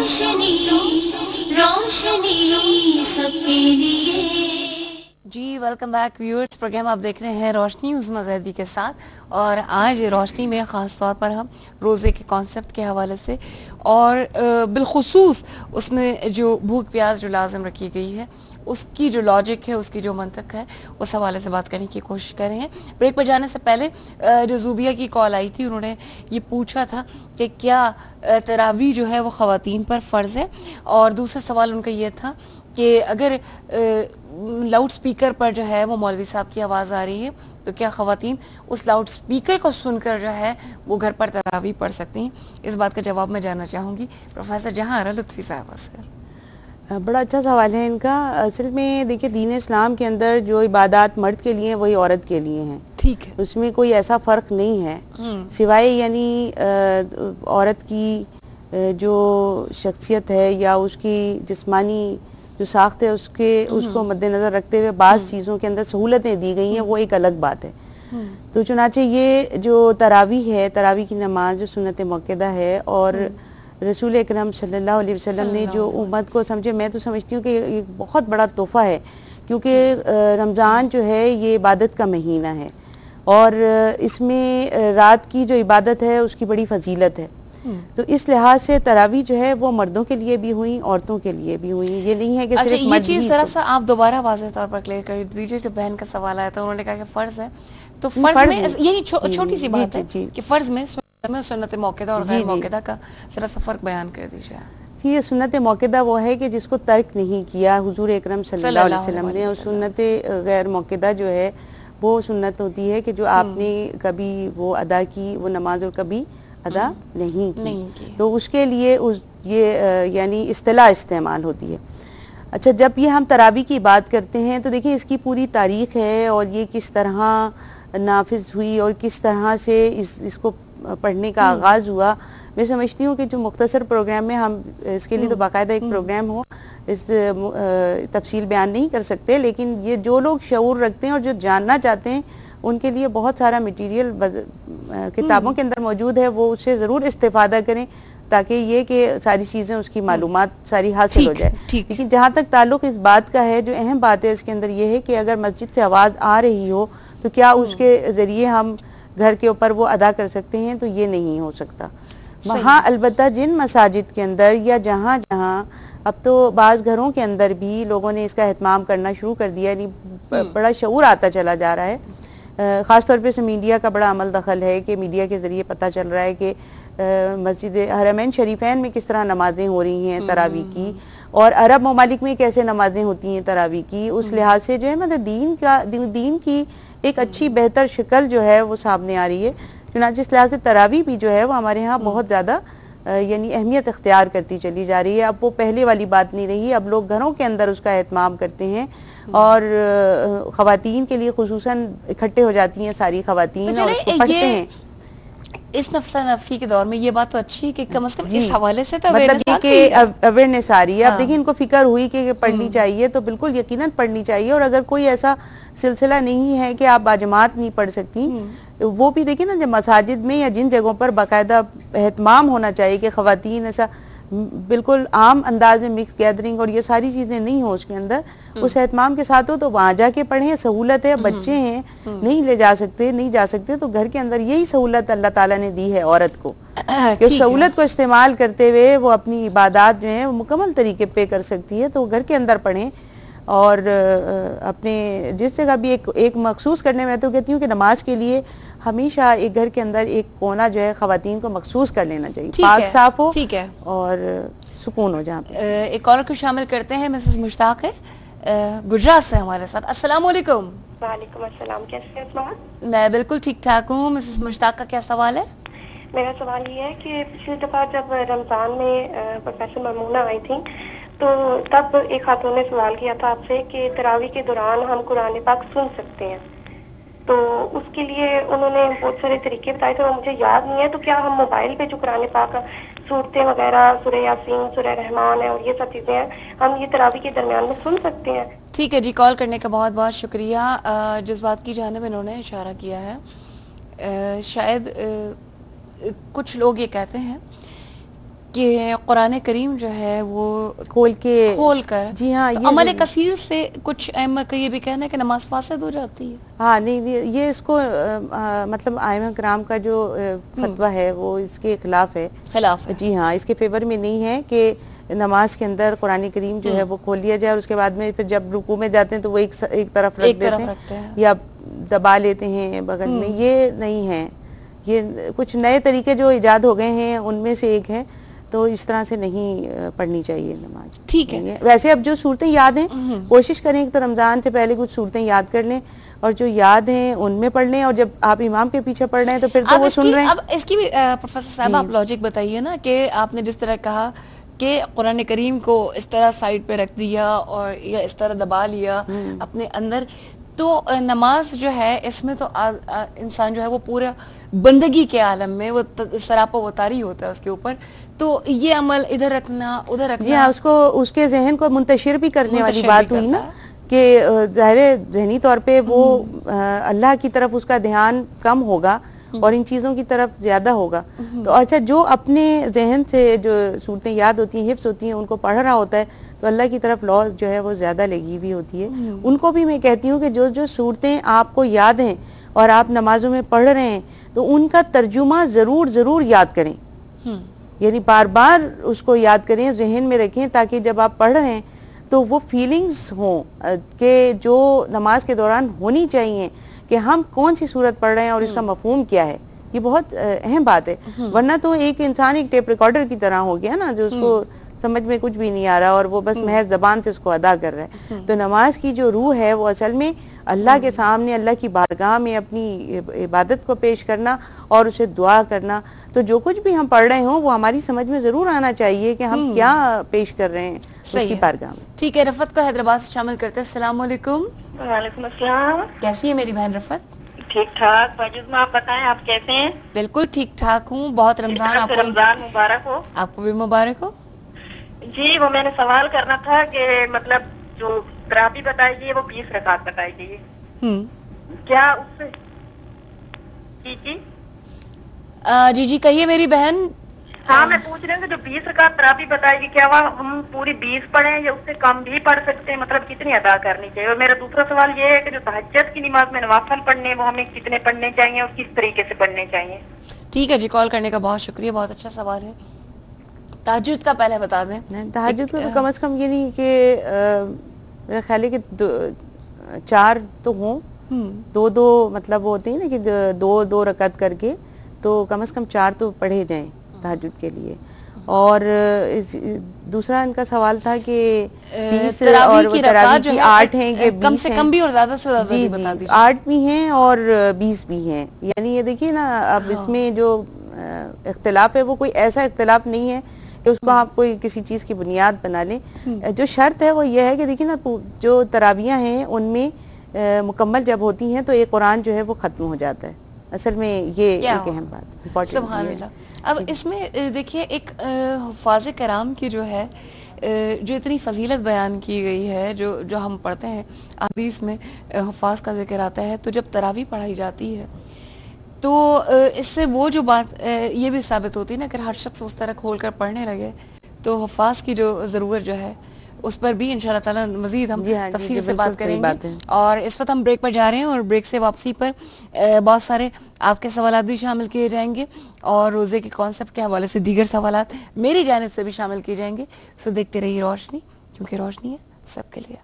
रोशनी रोशनी सबके लिए। जी welcome back viewers, programme आप देख रहे हैं रोशनी उज़मा ज़ैदी के साथ। और आज रोशनी में ख़ास तौर पर हम रोज़े के कॉन्सेप्ट के हवाले से और बिलखुसूस उसमें जो भूख प्यास जो लाज़िम रखी गई है उसकी जो लॉजिक है, उसकी जो मंतक है, उस हवाले से बात करने की कोशिश कर रहे हैं। ब्रेक पर जाने से पहले जो ज़ूबिया की कॉल आई थी, उन्होंने ये पूछा था कि क्या तरावी जो है वो ख़वातीन पर फ़र्ज़ है, और दूसरा सवाल उनका ये था कि अगर लाउड स्पीकर पर जो है वो मौलवी साहब की आवाज़ आ रही है तो क्या ख़वातीन उस लाउड स्पीकर को सुनकर जो है वो घर पर तरावी पढ़ सकती हैं? इस बात का जवाब मैं जानना चाहूँगी प्रोफेसर जहां लुत्फ़ी साहबा से। बड़ा अच्छा सवाल है इनका। असल में देखिए, दीन इस्लाम के अंदर जो इबादत मर्द के लिए हैं वही औरत के लिए हैं। ठीक है, उसमें कोई ऐसा फ़र्क नहीं है सिवाय यानी औरत की जो शख्सियत है या उसकी जिस्मानी जो साख्त है उसको मद्देनज़र रखते हुए बाज़ चीज़ों के अंदर सहूलतें दी गई हैं, वो एक अलग बात है। तो चुनाचे ये जो तरावी है, तरावी की नमाज जो सुन्नत मुअक्कदा है, और रसूल अकरम सल्लल्लाहु अलैहि वसल्लम ने जो उम्मत को समझे, मैं तो समझती हूँ कि एक बहुत बड़ा तोहफ़ा है, क्योंकि रमज़ान जो है ये इबादत का महीना है और इसमें रात की जो इबादत है उसकी बड़ी फजीलत है। तो इस लिहाज से तरावी जो है वो मर्दों के लिए भी हुई, औरतों के लिए भी हुई। ये नहीं है कि अच्छा, सिर्फ ये मर्द चीज़ ही ज़रा सा आप दोबारा वाज़ेह तौर पर क्लियर कर दीजिए। जो बहन का सवाल आया था, उन्होंने कहा कि फ़र्ज़ है, तो फ़र्ज़ में यही छोटी सी बात है कि फ़र्ज़ में सुन्नत मुअक्कदा और गैर मुअक्कदा का ज़रा सा फ़र्क बयान कर दीजिए। ये सुन्नत मुअक्कदा वो है कि जिसको तर्क नहीं किया हुजूर अकरम सल्लल्लाहु अलैहि वसल्लम ने, और सुन्नत गैर मुअक्कदा जो है वो सुन्नत होती है कि जो आपने कभी वो अदा की, वो नमाज और कभी अदा नहीं की, तो उसके लिए ये यानी इस्तिलाह इस्तेमाल होती है। अच्छा, जब ये हम तरावी की बात करते हैं तो देखिए इसकी पूरी तारीख़ है और ये किस तरह नाफिज हुई और किस तरह से इसको पढ़ने का आगाज़ हुआ। मैं समझती हूँ कि जो मुख्तसर प्रोग्राम में हम इसके लिए तो बाकायदा एक प्रोग्राम हो, इस तफसील बयान नहीं कर सकते, लेकिन ये जो लोग शऊर रखते हैं और जो जानना चाहते हैं उनके लिए बहुत सारा मटेरियल किताबों के अंदर मौजूद है, वो उससे ज़रूर इस्तेफादा करें ताकि ये कि सारी चीज़ें उसकी मालूमात सारी हासिल हो जाए। लेकिन जहाँ तक ताल्लुक़ इस बात का है, जो अहम बात है इसके अंदर ये है कि अगर मस्जिद से आवाज़ आ रही हो तो क्या उसके ज़रिए हम घर के ऊपर वो अदा कर सकते हैं? तो ये नहीं हो सकता। वहाँ अलबत्ता जिन मसाजिद के अंदर या जहाँ जहाँ अब तो बाज़ घरों के अंदर भी लोगों ने इसका एहतमाम करना शुरू कर दिया, यानी बड़ा शऊर आता चला जा रहा है। ख़ास तौर पे से मीडिया का बड़ा अमल दखल है कि मीडिया के ज़रिए पता चल रहा है कि मस्जिद हरमैन शरीफैन में किस तरह नमाज़ें हो रही हैं तरावी की, और अरब ममालिक में कैसे नमाज़ें होती हैं तरावी की। उस लिहाज से जो है मतलब दीन की एक अच्छी बेहतर शक्ल जो है वो सामने आ रही है। चुनांचे इस लिहाज से तरावी भी जो है वो हमारे यहाँ बहुत ज़्यादा यानी अहमियत इख्तियार करती चली जा रही है। अब वो पहले वाली बात नहीं रही, अब लोग घरों के अंदर उसका एहतमाम करते हैं और ख़वातीन के लिए खुसूसन इकट्ठे हो जाती हैं सारी ख़वातीन और उसको पढ़ते हैं। इस नफ्सा नफ्सी के दौर में ये बात तो अच्छी है कि कम से कम इस हवाले से तो मतलब ये कि अवेयरनेस आ रही है। अब देखिए इनको फिक्र हुई कि पढ़नी चाहिए, तो बिल्कुल यकीनन पढ़नी चाहिए। और अगर कोई ऐसा सिलसिला नहीं है कि आप बाजमात नहीं पढ़ सकती, वो भी देखिए ना, जब मसाजिद में या जिन जगहों पर बाकायदा एहतमाम होना चाहिए कि ख़वातीन ऐसा बिल्कुल आम अंदाज में मिक्स गैदरिंग और ये सारी चीज़ें नहीं हो उसके अंदर, उस एहतमाम के साथ हो तो वहाँ जाके पढ़ें। सहूलत है, बच्चे हैं नहीं ले जा सकते, नहीं जा सकते, तो घर के अंदर यही सहूलत अल्लाह ताला ने दी है औरत को कि उस सहूलत को इस्तेमाल करते हुए वो अपनी इबादत जो है वो मुकम्मल तरीके पे कर सकती है। तो घर के अंदर पढ़ें और अपने जिस जगह भी एक मखसूस करने में, तो कहती हूँ कि नमाज के लिए हमेशा एक घर के अंदर एक कोना जो है ख़वातीन को मखसूस कर लेना चाहिए, पाक साफ हो और सुकून हो। जहाँ पे एक कॉलर को शामिल करते हैं, मिसेस मुश्ताक है गुजरात से हमारे साथ। अस्सलाम वालेकुम। वालेकुम अस्सलाम, कैसे हैं आप? मैं बिल्कुल ठीक ठाक हूँ। मिसेस मुश्ताक का क्या सवाल है? मेरा सवाल ये है कि पिछली दफ़ा जब रमज़ान में प्रोफेसर ममूना आई थी तो तब एक खातून ने सवाल किया था आपसे कि तरावी के दौरान हम कुरान पाक सुन सकते हैं, तो उसके लिए उन्होंने बहुत सारे तरीके बताए थे, वो मुझे याद नहीं है। तो क्या हम मोबाइल पे जो कुरान पाक सूरतें वगैरह, सूरह यासीन, सूरह रहमान है और ये सब चीज़ें हैं, हम ये तरावी के दरमियान में सुन सकते हैं? ठीक है जी, कॉल करने का बहुत बहुत शुक्रिया। जिस बात की जानिब इन्होंने इशारा किया है, शायद कुछ लोग ये कहते हैं کہ قرآن کریم جو ہے وہ کھول کر جی ہاں تو عمل کثیر سے کچھ ائمہ کا یہ بھی کہنا ہے کہ نماز فاسد ہو جاتی ہے. ہاں نہیں یہ اس کو مطلب ائمہ کرام کا جو فتویٰ ہے وہ اس کے خلاف ہے. جی ہاں اس کے فیور میں نہیں ہے کہ نماز کے اندر قرآن کریم جو ہے وہ کھول لیا جائے اور اس کے بعد میں پھر جب رکوع میں جاتے ہیں تو وہ ایک طرف رکھ دیتے ہیں یا دبا لیتے ہیں بغل میں. یہ نہیں ہے, یہ کچھ نئے طریقے جو ایجاد ہو گئے ہیں ان میں سے ایک ہے. تو اس طرح سے نہیں پڑھنی چاہیے نماز. ٹھیک ہے. ویسے اب جو صورتیں یاد ہیں کوشش کریں کہ تو رمضان سے پہلے کچھ صورتیں یاد کر لیں اور جو یاد ہیں ان میں پڑھ لیں, اور جب آپ امام کے پیچھے پڑھ رہے ہیں تو پھر تو وہ سن رہے ہیں. اب اس کی بھی پروفیسر صاحب آپ لاجک بتائیے نا کہ آپ نے جس طرح کہا کہ قرآن کریم کو اس طرح سائڈ پہ رکھ دیا اور یا اس طرح دبا لیا اپنے اندر, تو نماز جو ہے اس میں تو انسان جو ہے وہ پورا بندگی کے عالم میں وہ سراپا وطاری ہوتا ہے اس کے اوپر. تو یہ عمل ادھر رکھنا ادھر رکھنا, جی ہاں اس کے ذہن کو منتشر بھی کرنے والی بات ہوئی نا کہ ظاہر ذہنی طور پہ وہ اللہ کی طرف اس کا دھیان کم ہوگا اور ان چیزوں کی طرف زیادہ ہوگا. تو اچھا جو اپنے ذہن سے جو صورتیں یاد ہوتی ہیں حفظ ہوتی ہیں ان کو پڑھ رہا ہوتا ہے تو اللہ کی طرف لو جو ہے وہ زیادہ لگی بھی ہوتی ہے. ان کو بھی میں کہتی ہوں کہ جو صورتیں آپ کو یاد ہیں اور آپ نمازوں میں پڑھ رہے ہیں تو ان کا ترجمہ ضرور یاد کریں, یعنی بار بار اس کو یاد کریں, ذہن میں رکھیں تاکہ جب آپ پڑھ رہے ہیں تو وہ فیلنگز ہوں کہ جو نماز کے دوران ہونی چاہیے کہ ہم کون سی صورت پڑھ رہے ہیں اور اس کا مفہوم کیا ہے. یہ بہت اہم بات ہے, ورنہ تو ایک انسان ایک ٹیپ ریکارڈر کی طرح ہو گیا نا جو اس کو سمجھ میں کچھ بھی نہیں آ رہا اور وہ بس محض زبان سے اس کو ادا کر رہا ہے. تو نماز کی جو روح ہے وہ اصل میں اللہ کے سامنے اللہ کی بارگاہ میں اپنی عبادت کو پیش کرنا اور اسے دعا کرنا. تو جو کچھ بھی ہم پڑھ رہے ہوں وہ ہماری سمجھ میں ضرور آنا چاہیے کہ ہم کیا پیش کر رہے ہیں اس کی بارگاہ میں. ٹھیک ہے, رفت کو حیدرآباد سے شامل کرتے ہیں. السلام علیکم. وعلیکم السلام. کیسی ہے میری بہن رفت؟ ٹھیک ٹھاک. باجزما آپ بتائیں آپ کیسے ہیں؟ بالکل ٹھیک ٹھاک ہوں. بہت رمضان مبارک ہو. آپ کو بھی مبارک ہو. جی وہ میں نے سوال کرنا تھا کہ مطلب جو تراویح بتائی گئی ہے وہ 20 رکعت بتائی گئی ہے, کیا اس سے جی کہیے میری بہن. ہاں میں پوچھ رہی ہوں کہ جو 20 رکعت تراویح بتائی گئی کیا ہم پوری 20 پڑھیں یا اس سے کم بھی پڑھ سکتے ہیں, مطلب کتنی ادا کرنی چاہیے. اور میرا دوسرا سوال یہ ہے کہ جو تہجد کی نماز میں نوافل پڑھنے وہ ہمیں کتنے پڑھنے چاہیے اور کس طریقے سے پڑھنے چاہیے. ٹھیک ہے جی, کال کرنے کا بہت شکریہ, بہت اچھا سوال ہے. تہجد کا پہلے بتا دیں. تہجد کو کم از کم یہ نہیں کہ میرا خیال ہے کہ 4 تو ہوں, 2 مطلب ہوتے ہیں نا کہ 2 رکعت کر کے, تو کم از کم 4 تو پڑھے جائیں تہجد کے لیے. اور دوسرا ان کا سوال تھا کہ 20 اور تراویح کی 8 ہیں کہ 20 کم سے کم بھی اور زیادہ سے زیادہ بھی بتا دیجیے. 8 بھی ہیں اور 20 بھی ہیں. یعنی یہ دیکھیے نا اب اس میں جو اختلاف ہے وہ کوئی ایسا اختلاف نہیں ہے کہ اس کو آپ کوئی کسی چیز کی بنیاد بنا لیں. جو شرط ہے وہ یہ ہے کہ دیکھیے نا جو تراویحیں ہیں ان میں مکمل جب ہوتی ہیں تو ایک قرآن جو ہے وہ ختم ہو جاتا ہے. اصل میں یہ ایک اہم بات. سبحان اللہ. اب اس میں دیکھیے ایک حفاظ کرام کی جو ہے جو اتنی فضیلت بیان کی گئی ہے جو ہم پڑھتے ہیں حدیث میں حفاظ کا ذکر آتا ہے, تو جب تراویح پڑھائی جاتی ہے تو اس سے وہ جو بات یہ بھی ثابت ہوتی ہے نا کہ ہر شخص اس طرح کھول کر پڑھنے لگے تو حفاظ کی جو ضرورت جو ہے اس پر بھی انشاءاللہ تعالیٰ مزید ہم تفصیل سے بات کریں گے. اور اس وقت ہم بریک پر جا رہے ہیں اور بریک سے واپسی پر بہت سارے آپ کے سوالات بھی شامل کیے جائیں گے اور روزے کے کانسیپٹ کے حوالے سے دیگر سوالات میری جانب سے بھی شامل کیے جائیں گے. سو دیکھتے رہیے روشنی, کیونکہ روشنی ہے سب کے لیے.